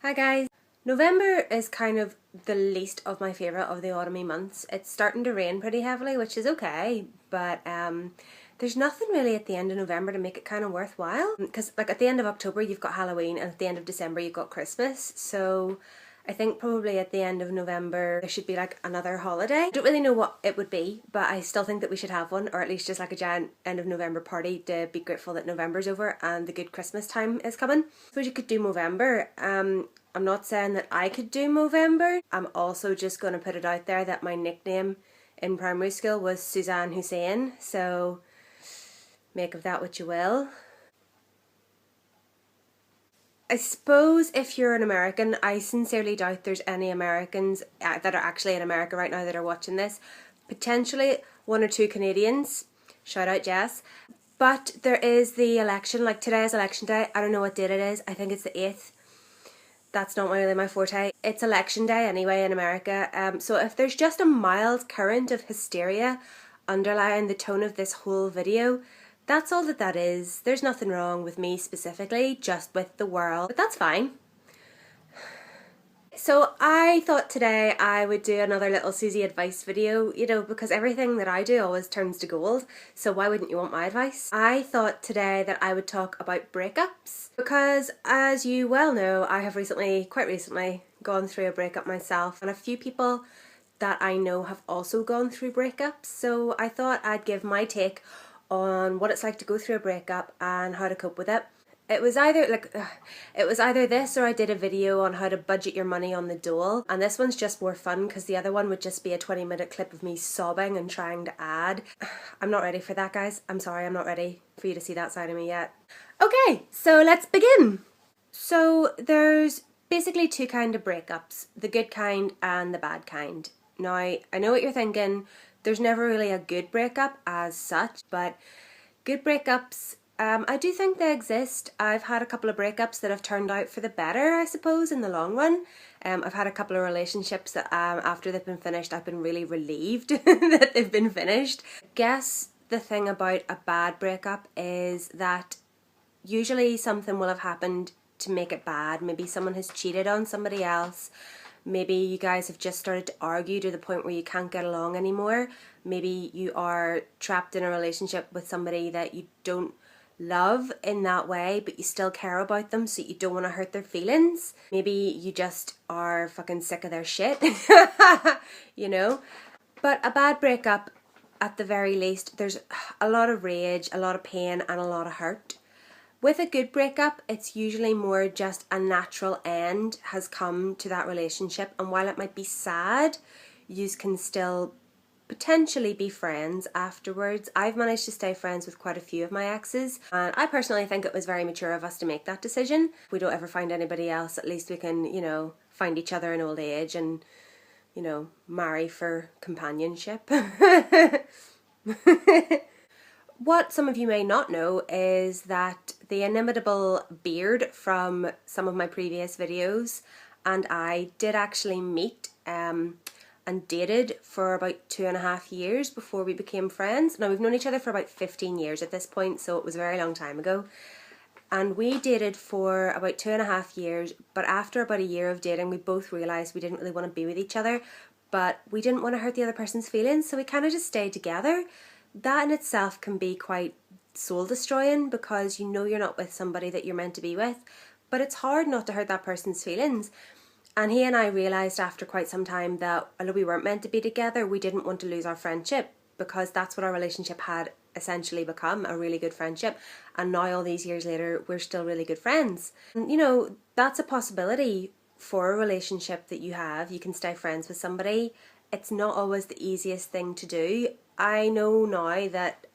Hi guys! November is kind of the least of my favourite of the autumny months. It's starting to rain pretty heavily, which is okay, but there's nothing really at the end of November to make it kind of worthwhile. Because like at the end of October you've got Halloween and at the end of December you've got Christmas, so I think probably at the end of November there should be like another holiday. I don't really know what it would be, but I still think that we should have one, or at least just like a giant end of November party to be grateful that November's over and the good Christmas time is coming. I suppose you could do Movember. I'm not saying that I could do Movember. I'm also just going to put it out there that my nickname in primary school was Suzanne Hussein, so make of that what you will. I suppose if you're an American, I sincerely doubt there's any Americans that are actually in America right now that are watching this. Potentially one or two Canadians. Shout out Jess. But there is the election, like today is election day. I don't know what date it is. I think it's the 8th. That's not really my forte. It's election day anyway in America. So if there's just a mild current of hysteria underlying the tone of this whole video, that's all that is. There's nothing wrong with me specifically, just with the world, but that's fine. So I thought today I would do another little Suzie advice video, you know, because everything that I do always turns to gold, so why wouldn't you want my advice? I thought today that I would talk about breakups, because as you well know, I have quite recently, gone through a breakup myself, and a few people that I know have also gone through breakups, so I thought I'd give my take on what it's like to go through a breakup and how to cope with it. It was either this or I did a video on how to budget your money on the dole, and this one's just more fun because the other one would just be a 20-minute clip of me sobbing and trying to add. I'm not ready for that, guys. I'm sorry, I'm not ready for you to see that side of me yet. Okay, so let's begin. So there's basically two kinds of breakups, the good kind and the bad kind. Now, I know what you're thinking, there's never really a good breakup as such, but good breakups, I do think they exist. I've had a couple of breakups that have turned out for the better, I suppose, in the long run. I've had a couple of relationships that after they've been finished, I've been really relieved that they've been finished. I guess the thing about a bad breakup is that usually something will have happened to make it bad. Maybe someone has cheated on somebody else. Maybe you guys have just started to argue to the point where you can't get along anymore. Maybe you are trapped in a relationship with somebody that you don't love in that way, but you still care about them, so you don't want to hurt their feelings. Maybe you just are fucking sick of their shit, you know? But a bad breakup, at the very least, there's a lot of rage, a lot of pain, and a lot of hurt. With a good breakup, it's usually more just a natural end has come to that relationship, and while it might be sad, you can still potentially be friends afterwards. I've managed to stay friends with quite a few of my exes, and I personally think it was very mature of us to make that decision. If we don't ever find anybody else, at least we can, you know, find each other in old age and, you know, marry for companionship. What some of you may not know is that the inimitable Beard from some of my previous videos and I did actually meet and dated for about 2.5 years before we became friends. Now, we've known each other for about 15 years at this point, so it was a very long time ago. And we dated for about 2.5 years, but after about a year of dating, we both realised we didn't really want to be with each other, but we didn't want to hurt the other person's feelings, so we kind of just stayed together. That in itself can be quite soul-destroying because you know you're not with somebody that you're meant to be with, but it's hard not to hurt that person's feelings. And he and I realised after quite some time that although we weren't meant to be together, we didn't want to lose our friendship, because that's what our relationship had essentially become, a really good friendship. And now all these years later, we're still really good friends. And, you know, that's a possibility for a relationship that you have. You can stay friends with somebody. It's not always the easiest thing to do. I know now that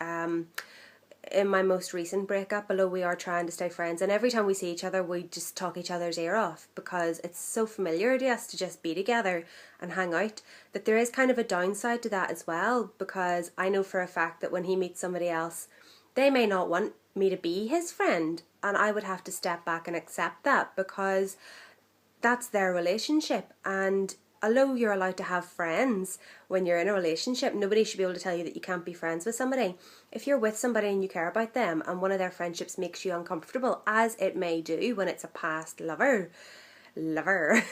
in my most recent breakup, although we are trying to stay friends, and every time we see each other we just talk each other's ear off because it's so familiar to us to just be together and hang out, that there is kind of a downside to that as well, because I know for a fact that when he meets somebody else, they may not want me to be his friend, and I would have to step back and accept that because that's their relationship. And although you're allowed to have friends when you're in a relationship, nobody should be able to tell you that you can't be friends with somebody. If you're with somebody and you care about them and one of their friendships makes you uncomfortable, as it may do when it's a past lover, lover.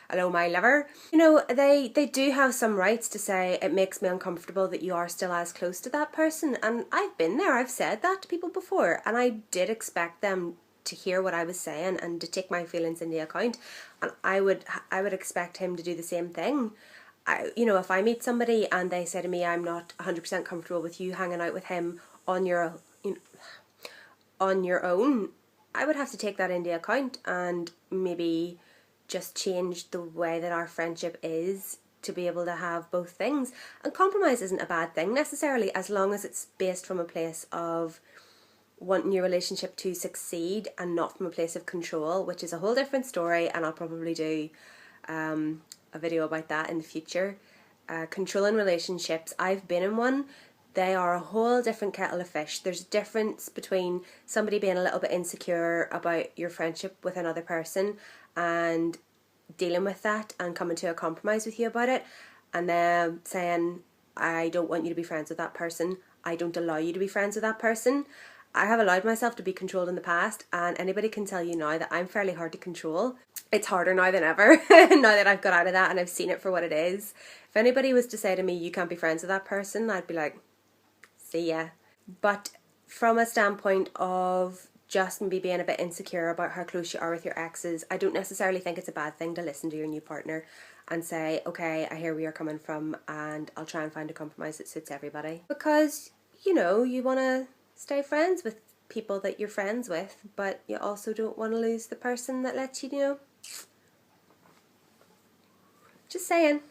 Hello, my lover. You know, they do have some rights to say it makes me uncomfortable that you are still as close to that person, and I've been there. I've said that to people before, and I did expect them to hear what I was saying and to take my feelings into account, and I would expect him to do the same thing. You know, if I meet somebody and they say to me, I'm not 100% comfortable with you hanging out with him on your, you know, on your own, I would have to take that into account and maybe just change the way that our friendship is to be able to have both things. And compromise isn't a bad thing necessarily, as long as it's based from a place of wanting your relationship to succeed and not from a place of control, which is a whole different story, and I'll probably do a video about that in the future. Controlling relationships, I've been in one. They are a whole different kettle of fish. There's a difference between somebody being a little bit insecure about your friendship with another person and dealing with that and coming to a compromise with you about it, and then saying, I don't want you to be friends with that person, I don't allow you to be friends with that person. I have allowed myself to be controlled in the past, and anybody can tell you now that I'm fairly hard to control. It's harder now than ever, now that I've got out of that and I've seen it for what it is. If anybody was to say to me, you can't be friends with that person, I'd be like, see ya. But from a standpoint of just maybe being a bit insecure about how close you are with your exes, I don't necessarily think it's a bad thing to listen to your new partner and say, okay, I hear where you're coming from and I'll try and find a compromise that suits everybody. Because, you know, you want to stay friends with people that you're friends with, but you also don't want to lose the person that lets you, you know. Just saying.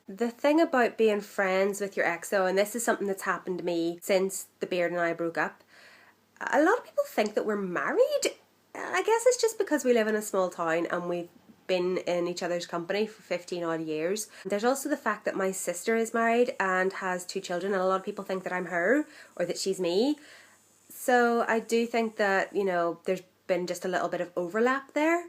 The thing about being friends with your ex though, and this is something that's happened to me since the Beard and I broke up, a lot of people think that we're married. I guess it's just because we live in a small town and we've been in each other's company for 15 odd years. There's also the fact that my sister is married and has 2 children, and a lot of people think that I'm her or that she's me. So I do think that, you know, there's been just a little bit of overlap there.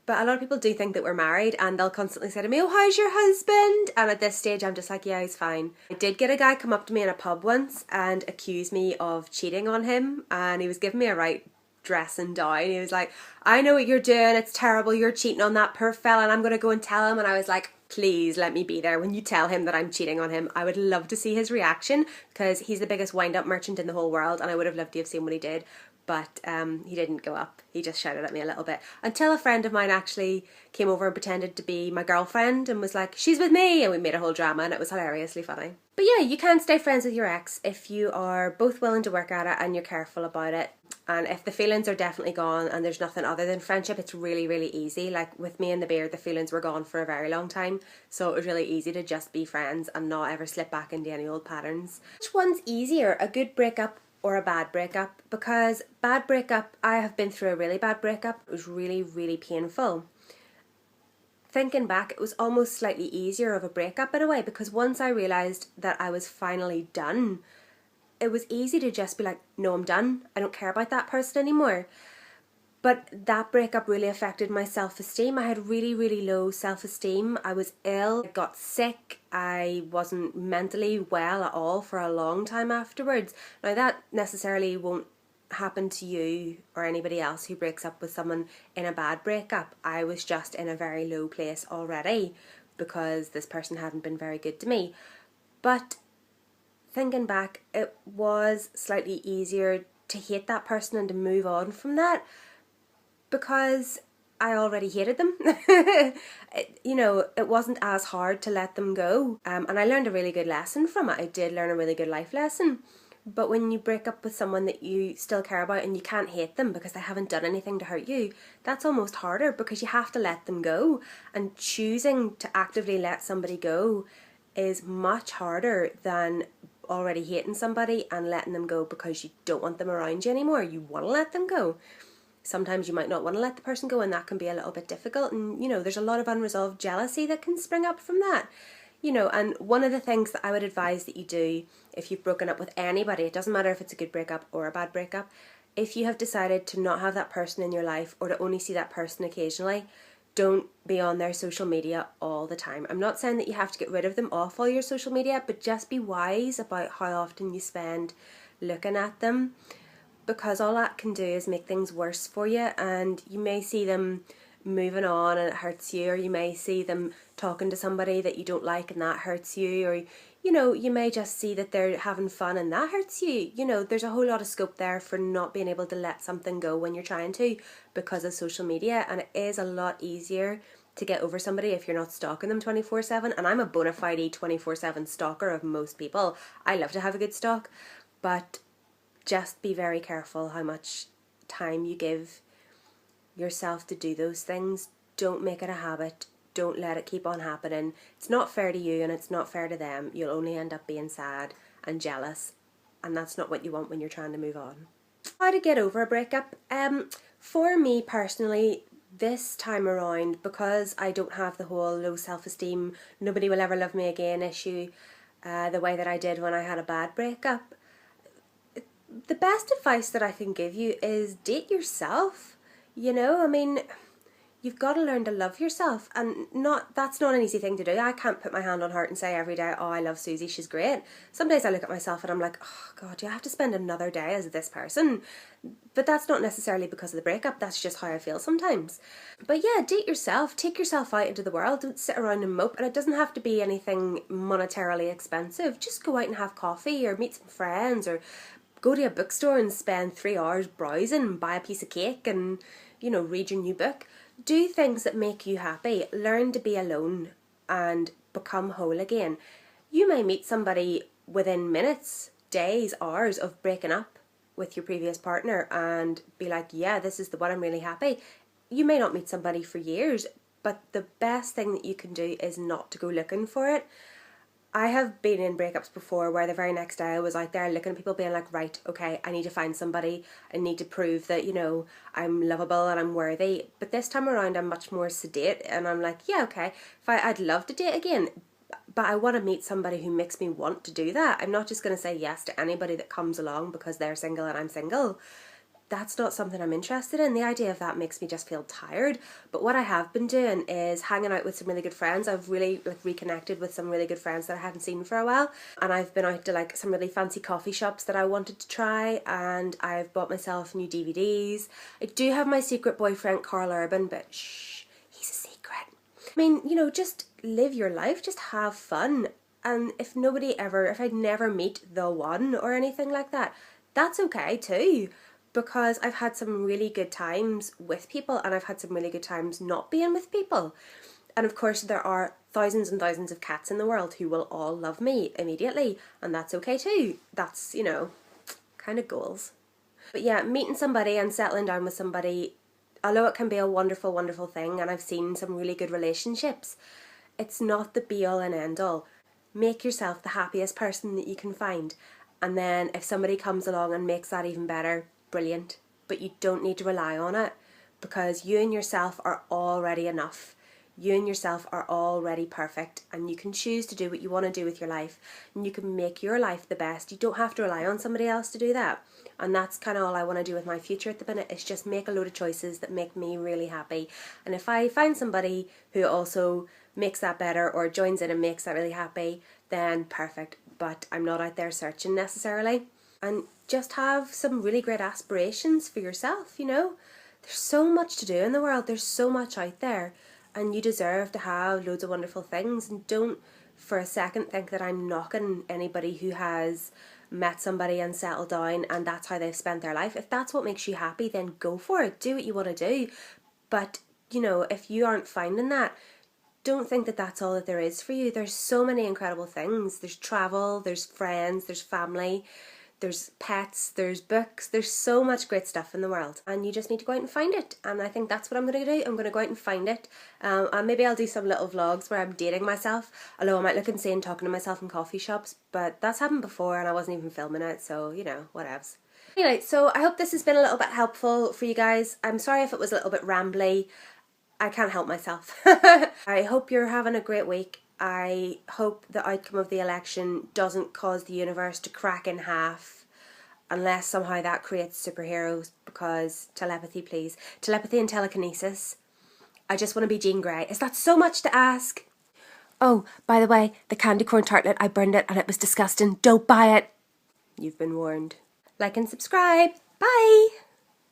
But a lot of people do think that we're married, and they'll constantly say to me, oh, how's your husband? And at this stage I'm just like, yeah, he's fine. I did get a guy come up to me in a pub once and accuse me of cheating on him, and he was giving me a right dressing down. He was like, I know what you're doing, it's terrible, you're cheating on that poor fella and I'm going to go and tell him. And I was like, please let me be there when you tell him that I'm cheating on him. I would love to see his reaction, because he's the biggest wind-up merchant in the whole world, and I would have loved to have seen what he did. But he didn't go up. He just shouted at me a little bit. Until a friend of mine actually came over and pretended to be my girlfriend and was like, she's with me, and we made a whole drama, and it was hilariously funny. But yeah, you can stay friends with your ex if you are both willing to work at it and you're careful about it. And if the feelings are definitely gone and there's nothing other than friendship, it's really, really easy. Like with me and the Beard, the feelings were gone for a very long time. So it was really easy to just be friends and not ever slip back into any old patterns. Which one's easier, a good breakup or a bad breakup? Because bad breakup, I have been through a really bad breakup. It was really, really painful. Thinking back, it was almost slightly easier of a breakup in a way, because once I realised that I was finally done, it was easy to just be like, no, I'm done. I don't care about that person anymore. But that breakup really affected my self-esteem. I had really, really low self-esteem. I was ill, I got sick, I wasn't mentally well at all for a long time afterwards. Now that necessarily won't happen to you or anybody else who breaks up with someone in a bad breakup. I was just in a very low place already because this person hadn't been very good to me. But thinking back, it was slightly easier to hate that person and to move on from that, because I already hated them. You know, it wasn't as hard to let them go. And I learned a really good lesson from it. I did learn a really good life lesson. But when you break up with someone that you still care about and you can't hate them because they haven't done anything to hurt you, that's almost harder, because you have to let them go. And choosing to actively let somebody go is much harder than already hating somebody and letting them go because you don't want them around you anymore. You want to let them go. Sometimes you might not want to let the person go, and that can be a little bit difficult. And, you know, there's a lot of unresolved jealousy that can spring up from that. You know, and one of the things that I would advise that you do if you've broken up with anybody, it doesn't matter if it's a good breakup or a bad breakup, if you have decided to not have that person in your life or to only see that person occasionally, don't be on their social media all the time. I'm not saying that you have to get rid of them off all your social media, but just be wise about how often you spend looking at them. because all that can do is make things worse for you, and you may see them moving on and it hurts you, or you may see them talking to somebody that you don't like and that hurts you, or you know, you may just see that they're having fun and that hurts you. You know, there's a whole lot of scope there for not being able to let something go when you're trying to, because of social media, and it is a lot easier to get over somebody if you're not stalking them 24/7. And I'm a bona fide 24/7 stalker of most people. I love to have a good stalk, but just be very careful how much time you give yourself to do those things. Don't make it a habit. Don't let it keep on happening. It's not fair to you and it's not fair to them. You'll only end up being sad and jealous, and that's not what you want when you're trying to move on. How to get over a breakup? For me personally, this time around, because I don't have the whole low self-esteem, nobody will ever love me again issue the way that I did when I had a bad breakup, the best advice that I can give you is date yourself. You know, I mean, you've got to learn to love yourself, and that's not an easy thing to do. I can't put my hand on heart and say every day, oh, I love Suzie, she's great. Some days I look at myself and I'm like, oh God, do I have to spend another day as this person? But that's not necessarily because of the breakup, that's just how I feel sometimes. But yeah, date yourself, take yourself out into the world, don't sit around and mope, and it doesn't have to be anything monetarily expensive. Just go out and have coffee or meet some friends, or go to a bookstore and spend 3 hours browsing, buy a piece of cake and, you know, read your new book. Do things that make you happy. Learn to be alone and become whole again. You may meet somebody within minutes, days, hours of breaking up with your previous partner and be like, yeah, this is the one, I'm really happy. You may not meet somebody for years, but the best thing that you can do is not to go looking for it. I have been in breakups before where the very next day I was out there looking at people being like, right, okay, I need to find somebody. I need to prove that, you know, I'm lovable and I'm worthy. But this time around I'm much more sedate, and I'm like, yeah, okay, I'd love to date again, but I want to meet somebody who makes me want to do that. I'm not just going to say yes to anybody that comes along because they're single and I'm single. That's not something I'm interested in. The idea of that makes me just feel tired. But what I have been doing is hanging out with some really good friends. I've really reconnected with some really good friends that I hadn't seen for a while, and I've been out to like some really fancy coffee shops that I wanted to try, and I've bought myself new DVDs. I do have my secret boyfriend Carl Urban, but shh, he's a secret. I mean, you know, just live your life, just have fun. And if I'd never meet the one or anything like that, that's okay too. Because I've had some really good times with people, and I've had some really good times not being with people. And of course there are thousands and thousands of cats in the world who will all love me immediately, and that's okay too. That's, you know, kind of goals. But yeah, meeting somebody and settling down with somebody, although it can be a wonderful, wonderful thing, and I've seen some really good relationships, it's not the be all and end all. Make yourself the happiest person that you can find, and then if somebody comes along and makes that even better, brilliant. But you don't need to rely on it, because you and yourself are already enough. You and yourself are already perfect, and you can choose to do what you want to do with your life, and you can make your life the best. You don't have to rely on somebody else to do that. And that's kind of all I want to do with my future at the minute, is just make a load of choices that make me really happy. And if I find somebody who also makes that better or joins in and makes that really happy, then perfect. But I'm not out there searching necessarily. And just have some really great aspirations for yourself, you know. There's so much to do in the world, there's so much out there, and you deserve to have loads of wonderful things. And don't for a second think that I'm knocking anybody who has met somebody and settled down and that's how they've spent their life. If that's what makes you happy, then go for it, do what you want to do. But, you know, if you aren't finding that, don't think that that's all that there is for you. There's so many incredible things. There's travel, there's friends, there's family, there's pets, there's books, there's so much great stuff in the world, and you just need to go out and find it. And I think that's what I'm going to do. I'm going to go out and find it, and maybe I'll do some little vlogs where I'm dating myself, although I might look insane talking to myself in coffee shops, but that's happened before and I wasn't even filming it, so you know, whatevs. Anyway, so I hope this has been a little bit helpful for you guys. I'm sorry if it was a little bit rambly. I can't help myself. I hope you're having a great week. I hope the outcome of the election doesn't cause the universe to crack in half, unless somehow that creates superheroes, because telepathy, please. Telepathy and telekinesis. I just want to be Jean Grey. Is that so much to ask? Oh, by the way, the candy corn tartlet, I burned it and it was disgusting. Don't buy it. You've been warned. Like and subscribe. Bye!